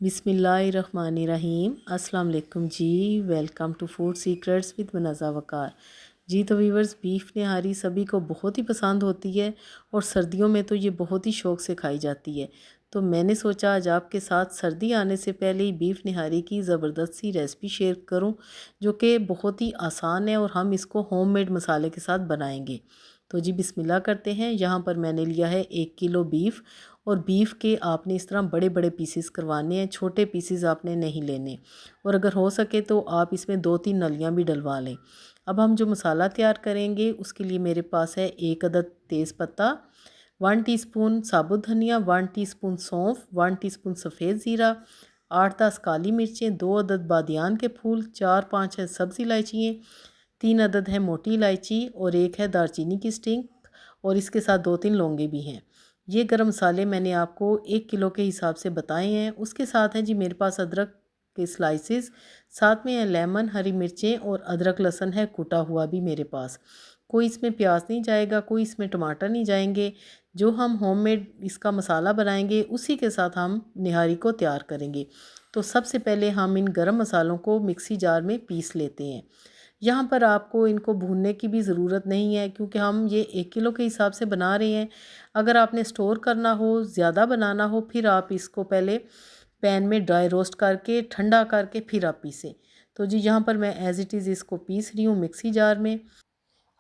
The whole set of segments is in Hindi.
बिस्मिल्लाहिर्रहमानिर्रहीम। अस्सलाम वालेकुम जी। Welcome to food secrets with Munazza Waqar ji. तो व्यूवर्स, बीफ निहारी सभी को बहुत ही पसंद होती है और सर्दियों में तो ये बहुत ही शौक़ से खाई जाती है। तो मैंने सोचा आज आपके साथ सर्दी आने से पहले ही बीफ निहारी की ज़बरदस्त सी रेसिपी शेयर करूं, जो कि बहुत ही आसान है और हम इसको होममेड मसाले के साथ बनाएंगे। तो जी बिस्मिल्लाह करते हैं। यहाँ पर मैंने लिया है 1 किलो बीफ, और बीफ के आपने इस तरह बड़े बड़े पीसेस करवाने हैं, छोटे पीसेस आपने नहीं लेने। और अगर हो सके तो आप इसमें 2-3 नलियाँ भी डलवा लें। अब हम जो मसाला तैयार करेंगे उसके लिए मेरे पास है 1 अदद तेज़पत्ता, 1 टीस्पून साबुत धनिया, 1 टीस्पून सौंफ, 1 टीस्पून सफ़ेद ज़ीरा, 8-10 काली मिर्चें, 2 अदद बादियान के फूल, 4-5 है सब्ज़ इलायचियाँ, 3 अदद है मोटी इलायची और 1 है दालचीनी की स्टिंग, और इसके साथ 2-3 लौंगे भी हैं। ये गरम मसाले मैंने आपको 1 किलो के हिसाब से बताए हैं। उसके साथ है जी मेरे पास अदरक के स्लाइसेस, साथ में है लेमन, हरी मिर्चें और अदरक लहसुन है कुटा हुआ भी मेरे पास। कोई इसमें प्याज नहीं जाएगा, कोई इसमें टमाटर नहीं जाएंगे। जो हम होममेड इसका मसाला बनाएंगे उसी के साथ हम निहारी को तैयार करेंगे। तो सबसे पहले हम इन गरम मसालों को मिक्सी जार में पीस लेते हैं। यहाँ पर आपको इनको भूनने की भी ज़रूरत नहीं है, क्योंकि हम ये 1 किलो के हिसाब से बना रहे हैं। अगर आपने स्टोर करना हो, ज़्यादा बनाना हो, फिर आप इसको पहले पैन में ड्राई रोस्ट करके ठंडा करके फिर आप पीसें। तो जी यहाँ पर मैं एज़ इट इज़ इसको पीस रही हूँ मिक्सी जार में।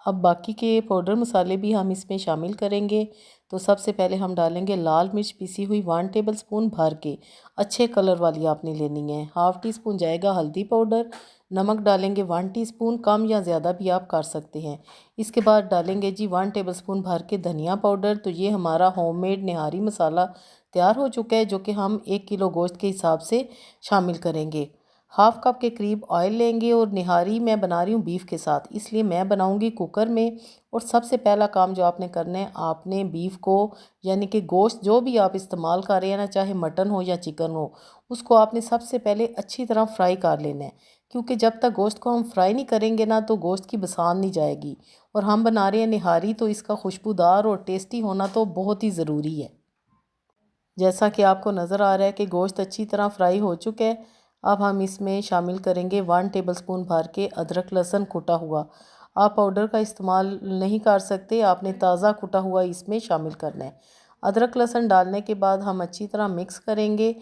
अब बाकी के पाउडर मसाले भी हम इसमें शामिल करेंगे। तो सबसे पहले हम डालेंगे लाल मिर्च पीसी हुई 1 टेबलस्पून भर के, अच्छे कलर वाली आपने लेनी है। हाफ़ टी स्पून जाएगा हल्दी पाउडर, नमक डालेंगे 1 टीस्पून, कम या ज़्यादा भी आप कर सकते हैं। इसके बाद डालेंगे जी 1 टेबलस्पून भर के धनिया पाउडर। तो ये हमारा होममेड निहारी मसाला तैयार हो चुका है, जो कि हम 1 किलो गोश्त के हिसाब से शामिल करेंगे। हाफ़ कप के करीब ऑयल लेंगे, और निहारी मैं बना रही हूँ बीफ के साथ, इसलिए मैं बनाऊँगी कुकर में। और सबसे पहला काम जो आपने करना है, आपने बीफ को यानी कि गोश्त जो भी आप इस्तेमाल कर रहे हैं ना, चाहे मटन हो या चिकन हो, उसको आपने सबसे पहले अच्छी तरह फ्राई कर लेना है। क्योंकि जब तक गोश्त को हम फ्राई नहीं करेंगे ना, तो गोश्त की बसान नहीं जाएगी। और हम बना रहे हैं निहारी, तो इसका खुशबूदार और टेस्टी होना तो बहुत ही ज़रूरी है। जैसा कि आपको नज़र आ रहा है कि गोश्त अच्छी तरह फ्राई हो चुका है। अब हम इसमें शामिल करेंगे 1 टेबलस्पून भर के अदरक लहसुन कुटा हुआ। आप पाउडर का इस्तेमाल नहीं कर सकते, आपने ताज़ा कुटा हुआ इसमें शामिल करना है। अदरक लहसुन डालने के बाद हम अच्छी तरह मिक्स करेंगे।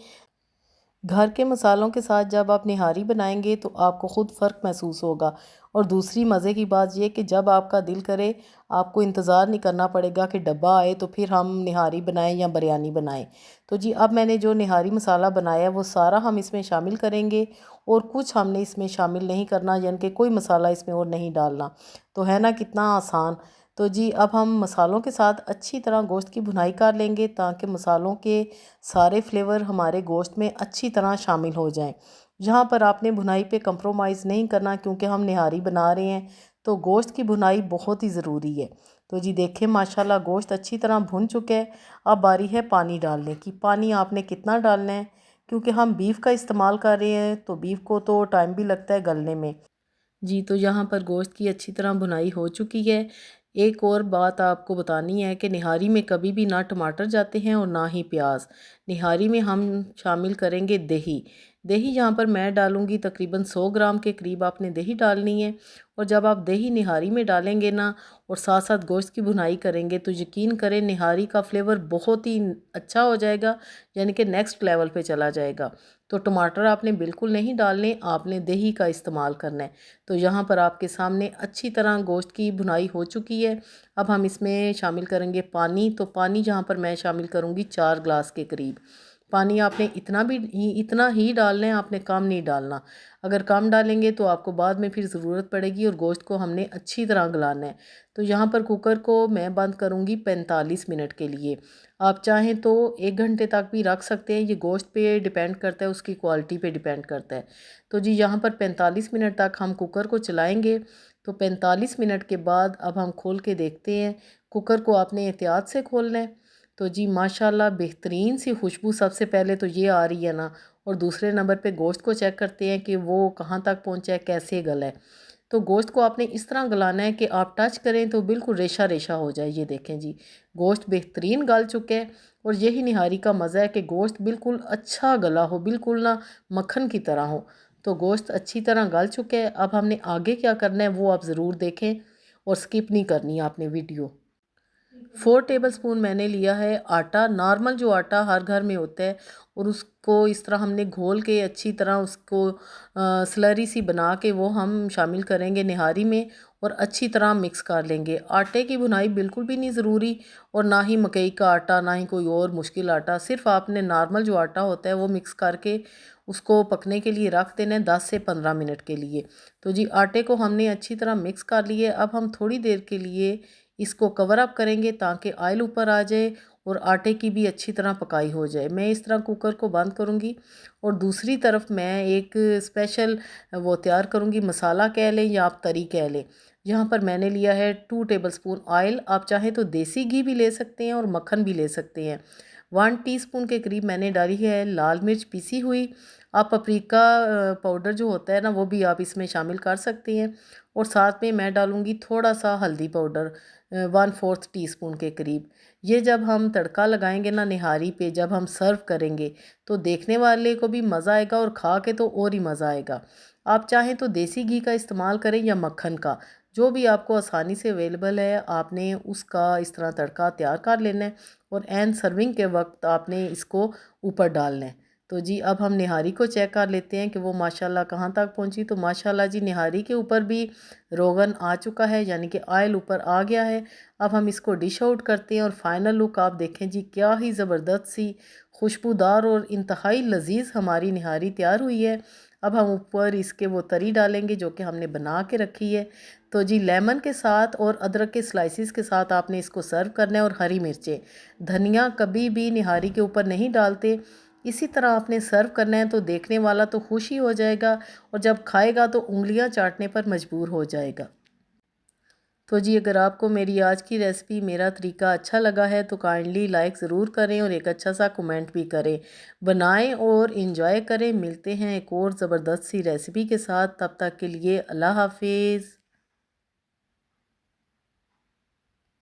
घर के मसालों के साथ जब आप निहारी बनाएंगे तो आपको ख़ुद फ़र्क महसूस होगा। और दूसरी मज़े की बात यह कि जब आपका दिल करे, आपको इंतज़ार नहीं करना पड़ेगा कि डब्बा आए तो फिर हम निहारी बनाएं या बिरयानी बनाएं। तो जी अब मैंने जो निहारी मसाला बनाया है वो सारा हम इसमें शामिल करेंगे, और कुछ हमने इसमें शामिल नहीं करना, यानी कि कोई मसाला इसमें और नहीं डालना। तो है ना कितना आसान। तो जी अब हम मसालों के साथ अच्छी तरह गोश्त की भुनाई कर लेंगे, ताकि मसालों के सारे फ्लेवर हमारे गोश्त में अच्छी तरह शामिल हो जाएं। यहाँ पर आपने भुनाई पे कंप्रोमाइज़ नहीं करना, क्योंकि हम निहारी बना रहे हैं, तो गोश्त की भुनाई बहुत ही ज़रूरी है। तो जी देखें माशाल्लाह गोश्त अच्छी तरह भुन चुका है। अब बारी है पानी डालने की। पानी आपने कितना डालना है, क्योंकि हम बीफ का इस्तेमाल कर रहे हैं, तो बीफ को तो टाइम भी लगता है गलने में। जी तो यहाँ पर गोश्त की अच्छी तरह भुनाई हो चुकी है। एक और बात आपको बतानी है कि निहारी में कभी भी ना टमाटर जाते हैं और ना ही प्याज। निहारी में हम शामिल करेंगे दही। दही यहाँ पर मैं डालूँगी तकरीबन 100 ग्राम के करीब आपने दही डालनी है। और जब आप दही निहारी में डालेंगे ना, और साथ साथ गोश्त की भुनाई करेंगे, तो यकीन करें निहारी का फ्लेवर बहुत ही अच्छा हो जाएगा, यानी कि नेक्स्ट लेवल पे चला जाएगा। तो टमाटर आपने बिल्कुल नहीं डालने, आपने दही का इस्तेमाल करना है। तो यहाँ पर आपके सामने अच्छी तरह गोश्त की भुनाई हो चुकी है। अब हम इसमें शामिल करेंगे पानी। तो पानी यहाँ पर मैं शामिल करूँगी 4 ग्लास के करीब। पानी आपने इतना ही डालना है, आपने कम नहीं डालना। अगर कम डालेंगे तो आपको बाद में फिर ज़रूरत पड़ेगी, और गोश्त को हमने अच्छी तरह गलाना है। तो यहाँ पर कुकर को मैं बंद करूँगी 45 मिनट के लिए। आप चाहें तो 1 घंटे तक भी रख सकते हैं, ये गोश्त पे डिपेंड करता है, उसकी क्वालिटी पे डिपेंड करता है। तो जी यहाँ पर 45 मिनट तक हम कुकर को चलाएंगे। तो 45 मिनट के बाद अब हम खोल के देखते हैं। कुकर को आपने एहतियात से खोलना है। तो जी माशाल्लाह बेहतरीन सी खुशबू सबसे पहले तो ये आ रही है ना, और दूसरे नंबर पे गोश्त को चेक करते हैं कि वो कहाँ तक पहुँचा है, कैसे गला है। तो गोश्त को आपने इस तरह गलाना है कि आप टच करें तो बिल्कुल रेशा रेशा हो जाए। ये देखें जी गोश्त बेहतरीन गल चुका है। और यही निहारी का मज़ा है कि गोश्त बिल्कुल अच्छा गला हो, बिल्कुल ना मक्खन की तरह हो। तो गोश्त अच्छी तरह गल चुके हैं। अब हमने आगे क्या करना है वो आप ज़रूर देखें और स्किप नहीं करनी है आपने वीडियो। 4 टेबल स्पून मैंने लिया है आटा, नॉर्मल जो आटा हर घर में होता है, और उसको इस तरह हमने घोल के अच्छी तरह उसको स्लरी सी बना के वो हम शामिल करेंगे निहारी में और अच्छी तरह मिक्स कर लेंगे। आटे की भुनाई बिल्कुल भी नहीं ज़रूरी, और ना ही मकई का आटा ना ही कोई और मुश्किल आटा, सिर्फ आपने नॉर्मल जो आटा होता है वो मिक्स करके उसको पकने के लिए रख देना है 10 से 15 मिनट के लिए। तो जी आटे को हमने अच्छी तरह मिक्स कर लिए। अब हम थोड़ी देर के लिए इसको कवर अप करेंगे ताकि ऑयल ऊपर आ जाए और आटे की भी अच्छी तरह पकाई हो जाए। मैं इस तरह कुकर को बंद करूँगी और दूसरी तरफ मैं एक स्पेशल वो तैयार करूँगी, मसाला कह लें या आप तरी कह लें। यहाँ पर मैंने लिया है 2 टेबल स्पून ऑयल, आप चाहें तो देसी घी भी ले सकते हैं और मक्खन भी ले सकते हैं। 1 टीस्पून के करीब मैंने डाली है लाल मिर्च पीसी हुई। आप पपरिका पाउडर जो होता है ना वो भी आप इसमें शामिल कर सकते हैं। और साथ में मैं डालूँगी थोड़ा सा हल्दी पाउडर 1/4 टीस्पून के करीब। ये जब हम तड़का लगाएंगे ना निहारी पे, जब हम सर्व करेंगे तो देखने वाले को भी मज़ा आएगा और खा के तो और ही मज़ा आएगा। आप चाहें तो देसी घी का इस्तेमाल करें या मक्खन का, जो भी आपको आसानी से अवेलेबल है आपने उसका इस तरह तड़का तैयार कर लेना है और एंड सर्विंग के वक्त आपने इसको ऊपर डालना है। तो जी अब हम निहारी को चेक कर लेते हैं कि वो माशाल्लाह कहाँ तक पहुँची। तो माशाल्लाह जी निहारी के ऊपर भी रोगन आ चुका है, यानी कि ऑयल ऊपर आ गया है। अब हम इसको डिश आउट करते हैं और फाइनल लुक आप देखें जी, क्या ही ज़बरदस्त सी खुशबूदार और इंतहाई लजीज हमारी निहारी तैयार हुई है। अब हम ऊपर इसके वो तरी डालेंगे जो कि हमने बना के रखी है। तो जी लेमन के साथ और अदरक के स्लाइसिस के साथ आपने इसको सर्व करना है। और हरी मिर्चें, धनिया कभी भी निहारी के ऊपर नहीं डालते, इसी तरह आपने सर्व करना है। तो देखने वाला तो खुश ही हो जाएगा और जब खाएगा तो उंगलियां चाटने पर मजबूर हो जाएगा। तो जी अगर आपको मेरी आज की रेसिपी, मेरा तरीका अच्छा लगा है तो काइंडली लाइक ज़रूर करें और एक अच्छा सा कमेंट भी करें। बनाएं और इन्जॉय करें। मिलते हैं एक और ज़बरदस्त सी रेसिपी के साथ, तब तक के लिए अल्लाह हाफिज़।